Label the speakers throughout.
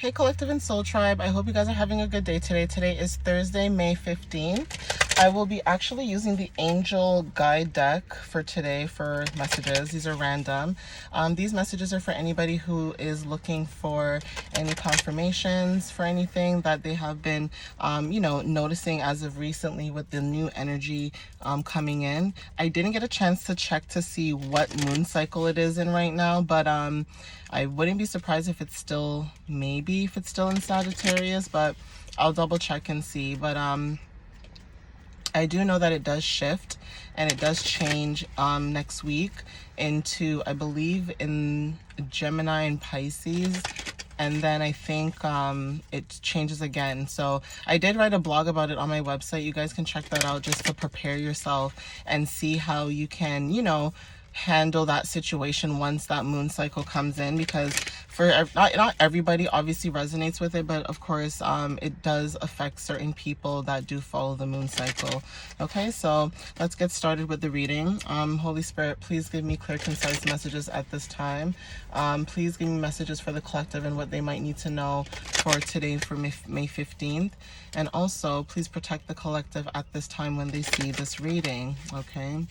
Speaker 1: Hey Collective and Soul Tribe, I hope you guys are having a good day today. Today is Thursday, May 15th. I will be actually using the Angel Guide deck for today for messages. These are random. These messages are for anybody who is looking for any confirmations for anything that they have been, noticing as of recently with the new energy coming in. I didn't get a chance to check to see what moon cycle it is in right now, but I wouldn't be surprised if it's still, maybe if it's still in Sagittarius, but I'll double check and see. But I do know that it does shift and it does change next week into, I believe, in Gemini and Pisces. And then I think it changes again. So I did write a blog about it on my website. You guys can check that out just to prepare yourself and see how you can, handle that situation once that moon cycle comes in, because for not everybody obviously resonates with it, but of course it does affect certain people that do follow the moon cycle. Okay, so let's get started with the reading. Holy Spirit, please give me clear, concise messages at this time. Please give me messages for the collective and what they might need to know for today, for May 15th. And also please protect the collective at this time when they see this reading. Okay,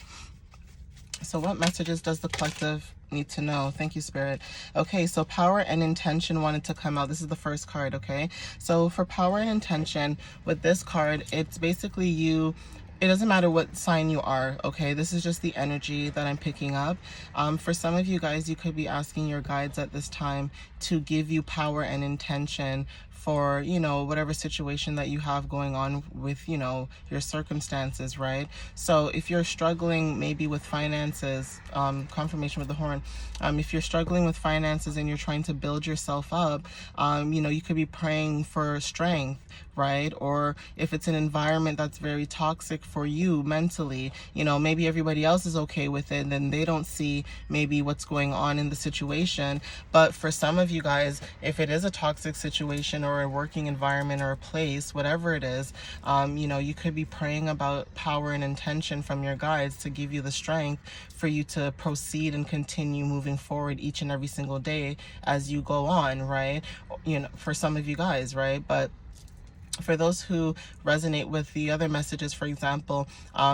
Speaker 1: so what messages does the collective need to know? Thank you, Spirit. Okay, so power and intention wanted to come out. This is the first card, okay? So for power and intention, with this card, it's basically you. It doesn't matter what sign you are, okay? This is just the energy that I'm picking up. For some of you guys, you could be asking your guides at this time to give you power and intention for, whatever situation that you have going on with, your circumstances, right? So if you're struggling maybe with finances, confirmation with the horn, if you're struggling with finances and you're trying to build yourself up, you could be praying for strength, right? Or if it's an environment that's very toxic for you mentally, maybe everybody else is okay with it and then they don't see maybe what's going on in the situation. But for some of you guys, if it is a toxic situation or a working environment or a place, whatever it is, you could be praying about power and intention from your guides to give you the strength for you to proceed and continue moving forward each and every single day as you go on, right? For some of you guys, right? But for those who resonate with the other messages, for example,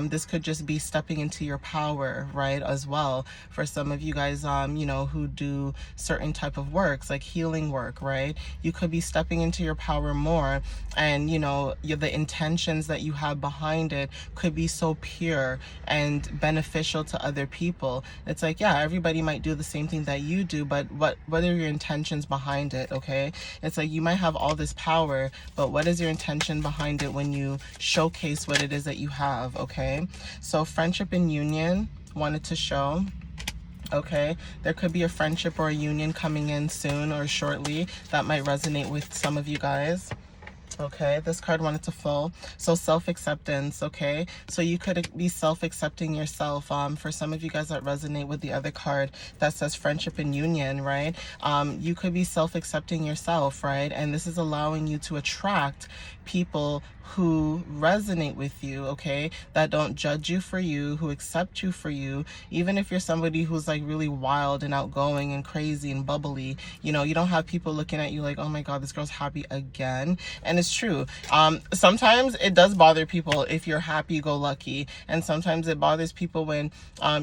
Speaker 1: this could just be stepping into your power, right, as well. For some of you guys, who do certain type of works, like healing work, right, you could be stepping into your power more, and, the intentions that you have behind it could be so pure and beneficial to other people. It's like, yeah, everybody might do the same thing that you do, but what are your intentions behind it, okay? It's like you might have all this power, but what is your intention behind it when you showcase what it is that you have, okay? So friendship and union wanted to show. Okay, there could be a friendship or a union coming in soon or shortly that might resonate with some of you guys. Okay, this card wanted to flow. So self-acceptance, okay? So you could be self-accepting yourself. For some of you guys that resonate with the other card that says friendship and union, right? You could be self-accepting yourself, right? And this is allowing you to attract people who resonate with you, okay? That don't judge you for you, who accept you for you. Even if you're somebody who's like really wild and outgoing and crazy and bubbly, you don't have people looking at you like, oh my God, this girl's happy again. And it's true. Sometimes it does bother people if you're happy-go-lucky, and sometimes it bothers people when,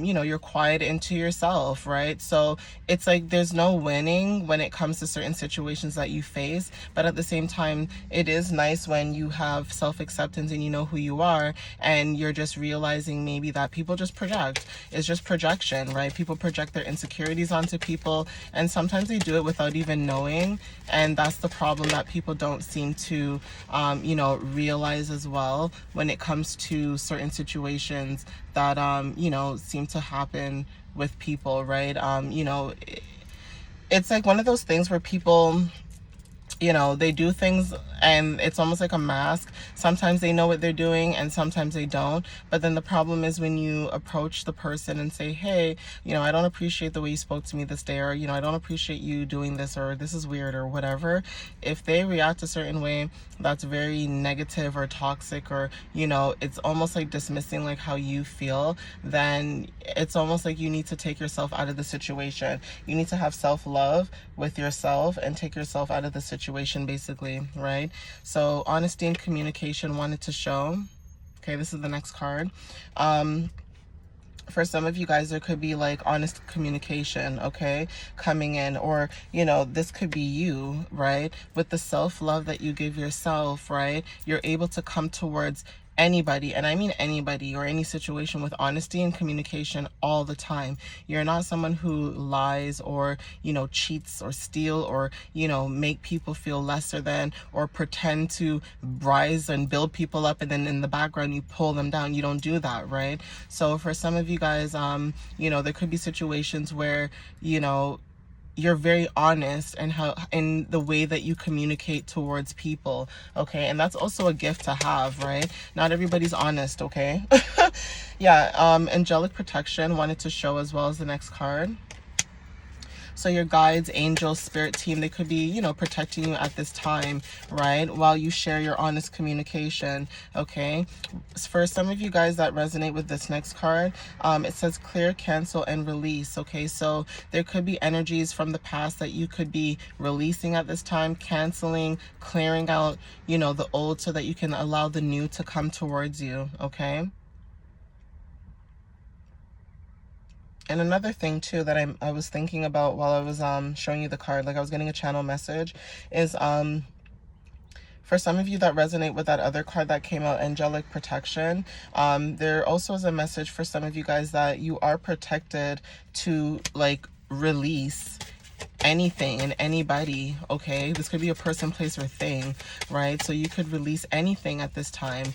Speaker 1: you're quiet into yourself, right? So it's like there's no winning when it comes to certain situations that you face, but at the same time, it is nice when you have self-acceptance and you know who you are, and you're just realizing maybe that people just project. It's just projection, right? People project their insecurities onto people, and sometimes they do it without even knowing, and that's the problem that people don't seem to realize as well when it comes to certain situations that seem to happen with people, right? It's like one of those things where people, they do things and it's almost like a mask. Sometimes they know what they're doing and sometimes they don't. But then the problem is when you approach the person and say, hey, you know, I don't appreciate the way you spoke to me this day, or, you know, I don't appreciate you doing this, or this is weird, or whatever. If they react a certain way that's very negative or toxic, or, you know, it's almost like dismissing like how you feel, then it's almost like you need to take yourself out of the situation. You need to have self-love with yourself and take yourself out of the situation, basically, right? So honesty and communication wanted to show. Okay, this is the next card. For some of you guys, there could be like honest communication, okay, coming in, or, you know, this could be you, right? With the self-love that you give yourself, right? You're able to come towards anybody, and I mean anybody, or any situation with honesty and communication all the time. You're not someone who lies, or, you know, cheats or steal, or, you know, make people feel lesser than, or pretend to rise and build people up, and then in the background you pull them down. You don't do that, right? So for some of you guys, you know, there could be situations where, you know, you're very honest and how in the way that you communicate towards people, okay? And that's also a gift to have, right? Not everybody's honest, okay? Yeah, angelic protection wanted to show as well as the next card. So your guides, angels, spirit team, they could be, you know, protecting you at this time, right? While you share your honest communication, okay? For some of you guys that resonate with this next card, it says clear, cancel, and release, okay? So there could be energies from the past that you could be releasing at this time, canceling, clearing out, you know, the old so that you can allow the new to come towards you, okay? And another thing too that I was thinking about while I was showing you the card, like I was getting a channel message, is for some of you that resonate with that other card that came out, angelic protection, there also is a message for some of you guys that you are protected to like release anything and anybody, okay? This could be a person, place, or thing, right? So you could release anything at this time,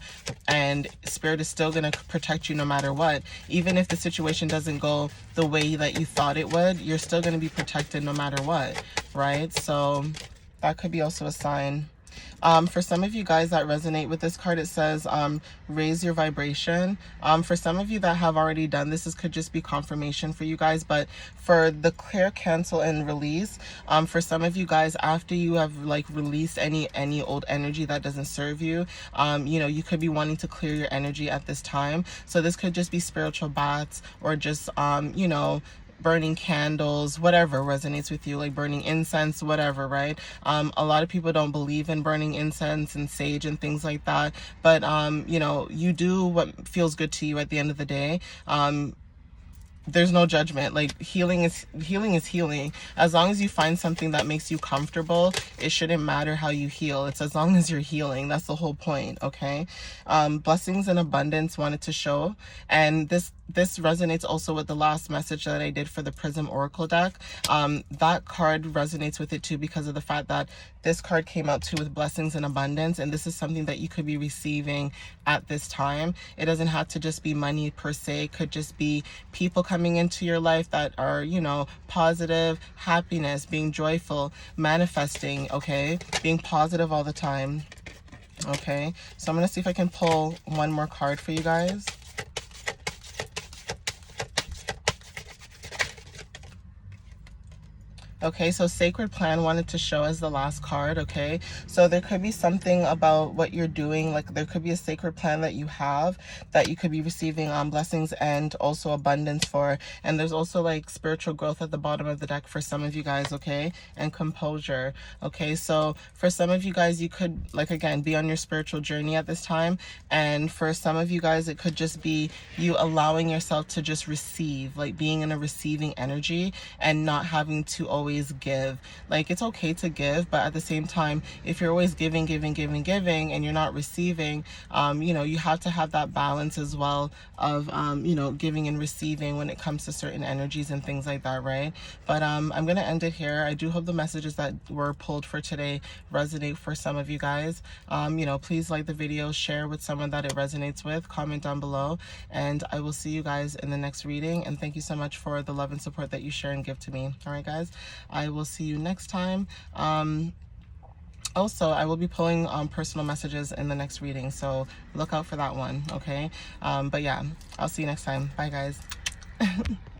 Speaker 1: and spirit is still going to protect you no matter what. Even if the situation doesn't go the way that you thought it would, you're still going to be protected no matter what, right? So that could be also a sign. For some of you guys that resonate with this card, it says raise your vibration. For some of you that have already done this could just be confirmation for you guys. But for the clear, cancel, and release, for some of you guys, after you have like released any old energy that doesn't serve you, you know, you could be wanting to clear your energy at this time. So this could just be spiritual baths, or just you know, burning candles, whatever resonates with you, like burning incense, whatever, right? A lot of people don't believe in burning incense and sage and things like that, but you know, you do what feels good to you at the end of the day. There's no judgment. Like healing is healing. As long as you find something that makes you comfortable, it shouldn't matter how you heal. It's as long as you're healing. That's the whole point, okay? Blessings and abundance wanted to show, and this resonates also with the last message that I did for the Prism Oracle deck. That card resonates with it too, because of the fact that this card came out too with blessings and abundance, and this is something that you could be receiving at this time. It doesn't have to just be money per se. It could just be people coming into your life that are, you know, positive, happiness, being joyful, manifesting, okay? Being positive all the time, okay? So I'm going to see if I can pull one more card for you guys. Okay, so Sacred Plan wanted to show as the last card, okay? So there could be something about what you're doing, like there could be a sacred plan that you have that you could be receiving blessings and also abundance for. And there's also like spiritual growth at the bottom of the deck for some of you guys, okay? And composure, okay? So for some of you guys, you could, like, again, be on your spiritual journey at this time. And for some of you guys, it could just be you allowing yourself to just receive, like being in a receiving energy and not having to always give. Like, it's okay to give, but at the same time, if you're always giving and you're not receiving, you know, you have to have that balance as well of you know, giving and receiving when it comes to certain energies and things like that, right? But I'm gonna end it here. I do hope the messages that were pulled for today resonate for some of you guys. You know, please like the video, share with someone that it resonates with, comment down below, and I will see you guys in the next reading. And thank you so much for the love and support that you share and give to me. All right, guys, I will see you next time. also, I will be pulling personal messages in the next reading, so look out for that one, okay? But yeah, I'll see you next time. Bye, guys.